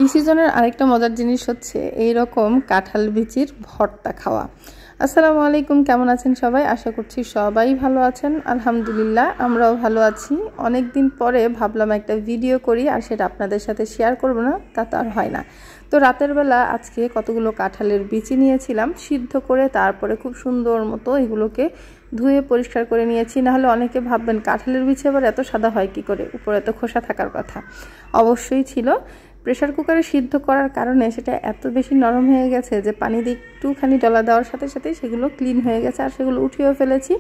এই সিজনের আরেকটা মজার জিনিস হচ্ছে এইরকম কাঁঠাল বিচির ভর্তা খাওয়া। আসসালামু আলাইকুম, কেমন আছেন সবাই? আশা করছি সবাই ভালো আছেন। আলহামদুলিল্লাহ আমরাও ভালো আছি। অনেক দিন পরে ভাবলাম একটা ভিডিও করি, আর সেটা আপনাদের সাথে শেয়ার করব না তা তো আর হয় না। তো রাতের বেলা আজকে কতগুলো কাঁঠালের বিচি নিয়েছিলাম, সিদ্ধ করে তারপরে খুব সুন্দর মতো এগুলোকে ধুয়ে পরিষ্কার করে নিয়েছি। নাহলে অনেকে ভাববেন কাঁঠালের বিচি আবার এত সাদা হয় কি করে, উপরে এত খোসা থাকার কথা। অবশ্যই ছিল। প্রেশার কুকারে সিদ্ধ করার কারণে সেটা এত বেশি নরম হয়ে গেছে যে পানি দিয়ে একটুখানি ডলা দেওয়ার সাথে সাথে সেগুলো ক্লিন হয়ে গেছে, আর সেগুলো উঠিয়েও ফেলেছি।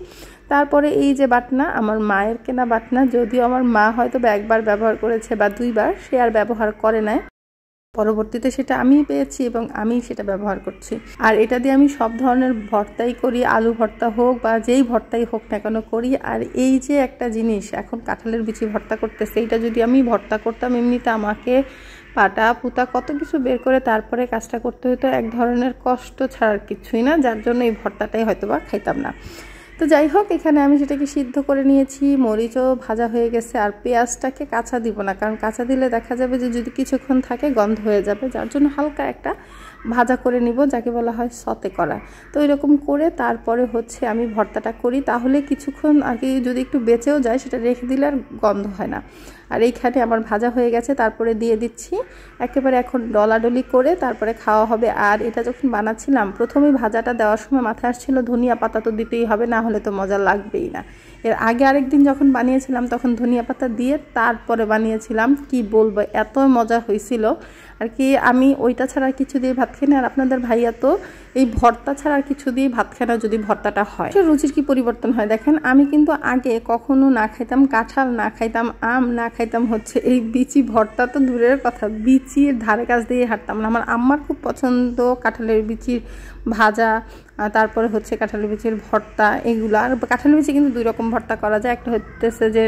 তারপরে এই যে বাটনা, আমার মায়ের কেনা বাটনা, যদিও আমার মা হয়তো একবার ব্যবহার করেছে বা দুইবার, সে আর ব্যবহার করে না। পরবর্তীতে সেটা আমি পেয়েছি এবং আমি সেটা ব্যবহার করছি। আর এটা দিয়ে আমি সব ধরনের ভর্তাই করি, আলু ভর্তা হোক বা যেই ভর্তাই হোক না কেন করি। আর এই যে একটা জিনিস এখন কাঁঠালের বিচি ভর্তা করতেছে, এইটা যদি আমি ভর্তা করতাম এমনিতে আমাকে পাটা পুতা কত কিছু বের করে তারপরে কাজটা করতে হতো, এক ধরনের কষ্ট ছাড়ার কিছুই না, যার জন্য এই ভর্তাটাই হয়তো বা খাইতাম না। তো যাই হোক, এখানে আমি সেটাকে সিদ্ধ করে নিয়েছি, মরিচও ভাজা হয়ে গেছে। আর পেঁয়াজটাকে কাঁচা দিব না, কারণ কাঁচা দিলে দেখা যাবে যে যদি কিছুক্ষণ থাকে গন্ধ হয়ে যাবে, যার জন্য হালকা একটা ভাজা করে নিব, যাকে বলা হয় সতে করা। তো এরকম করে তারপরে হচ্ছে আমি ভর্তাটা করি, তাহলে কিছুক্ষণ আর কি যদি একটু বেঁচেও যায় সেটা রেখে দিলে আর গন্ধ হয় না। আর এইখানে আমার ভাজা হয়ে গেছে, তারপরে দিয়ে দিচ্ছি একেবারে এখন ডলাডলি করে তারপরে খাওয়া হবে। আর এটা যখন বানাচ্ছিলাম প্রথমেই ভাজাটা দেওয়ার সময় মাথায় আসছিল ধনিয়া পাতা তো দিতেই হবে, না হলে তো মজা লাগবেই না। এর আগে আরেকদিন যখন বানিয়েছিলাম তখন ধনিয়া পাতা দিয়ে তারপরে বানিয়েছিলাম, কি বলবো এত মজা হয়েছিল আর কি। আমি ওইটা ছাড়া কিছু দিয়ে ভাত খাই না, আর আপনাদের ভাইয়া তো এই ভর্তা ছাড়া আর কিছু দিয়ে ভাত খায় না যদি ভর্তাটা হয়। রুচির কি পরিবর্তন হয় দেখেন। আমি কিন্তু আগে কখনো না খাইতাম কাঁঠাল, না খাইতাম আম, না খাইতাম হচ্ছে এই বিচি ভর্তা তো দূরের কথা, বিচির ধারে কাছ দিয়ে হাঁটতাম না। আমার আম্মার খুব পছন্দ কাঁঠালের বিচির ভাজা, তারপরে হচ্ছে কাঁঠালের বিচির ভর্তা এগুলো। আর কাঁঠালের বিচি কিন্তু দুই রকম ভর্তা করা যায়, একটা হচ্ছে যে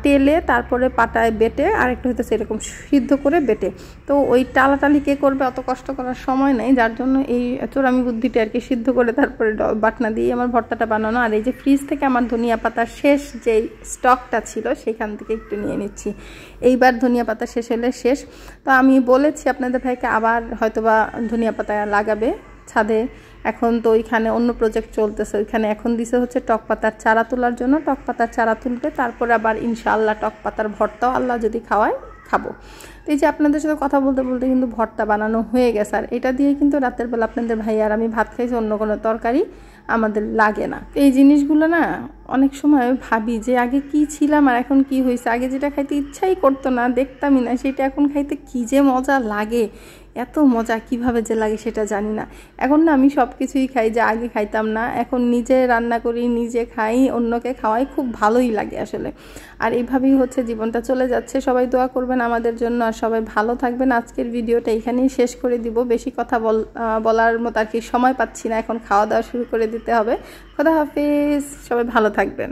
তেলে তারপরে পাটায় বেটে, আর একটা হচ্ছে এরকম সিদ্ধ করে বেটে। তো ওই টালাটালি কে করবে, অত কষ্ট করার সময় নেই, যার জন্য এই চোরামি বুদ্ধিটা আর কি, সিদ্ধ করে তারপরে বাটনা দিয়ে আমার ভর্তাটা বানানো। আর এই যে ফ্রিজ থেকে আমার ধনিয়া পাতার শেষ যেই স্টকটা ছিল সেখান থেকে একটু নিয়ে নিচ্ছি। এইবার ধনিয়া পাতা শেষ হলে শেষ। তো আমি বলেছি আপনাদের ভাইকে আবার হয়তোবা ধনিয়া পাতা লাগাবে ছাদে। এখন তো ওইখানে অন্য প্রজেক্ট চলতেছে, ওইখানে এখন দিছে হচ্ছে টক পাতার চারা তোলার জন্য। টক পাতার চারা তুলবে, তারপরে আবার ইনশাআল্লাহ টক পাতার ভর্তাও আল্লাহ যদি খাওয়ায় খাবো। তো এই যে আপনাদের সাথে কথা বলতে বলতে কিন্তু ভর্তা বানানো হয়ে গেছে। আর এটা দিয়ে কিন্তু রাতের বেলা আপনাদের ভাই আর আমি ভাত খাইছি, অন্য কোনো তরকারি আমাদের লাগে না। এই জিনিসগুলো না অনেক সময় ভাবি যে আগে কি ছিলাম আর এখন কি হয়েছে। আগে যেটা খাইতে ইচ্ছাই করতো না, দেখতামই না, সেটা এখন খাইতে কি যে মজা লাগে, এত মজা কিভাবে যে লাগে সেটা জানি না। এখন না আমি সব কিছুই খাই যা আগে খাইতাম না, এখন নিজে রান্না করি, নিজে খাই, অন্যকে খাওয়াই, খুব ভালোই লাগে আসলে। আর এইভাবেই হচ্ছে জীবনটা চলে যাচ্ছে। সবাই দোয়া করবেন আমাদের জন্য, আর সবাই ভালো থাকবেন। আজকের ভিডিওটা এখানেই শেষ করে দিব, বেশি কথা বলার মতো আর কি সময় পাচ্ছি না, এখন খাওয়া দাওয়া শুরু করে দিতে হবে। খোদা হাফেজ, সবাই ভালো থাকবেন।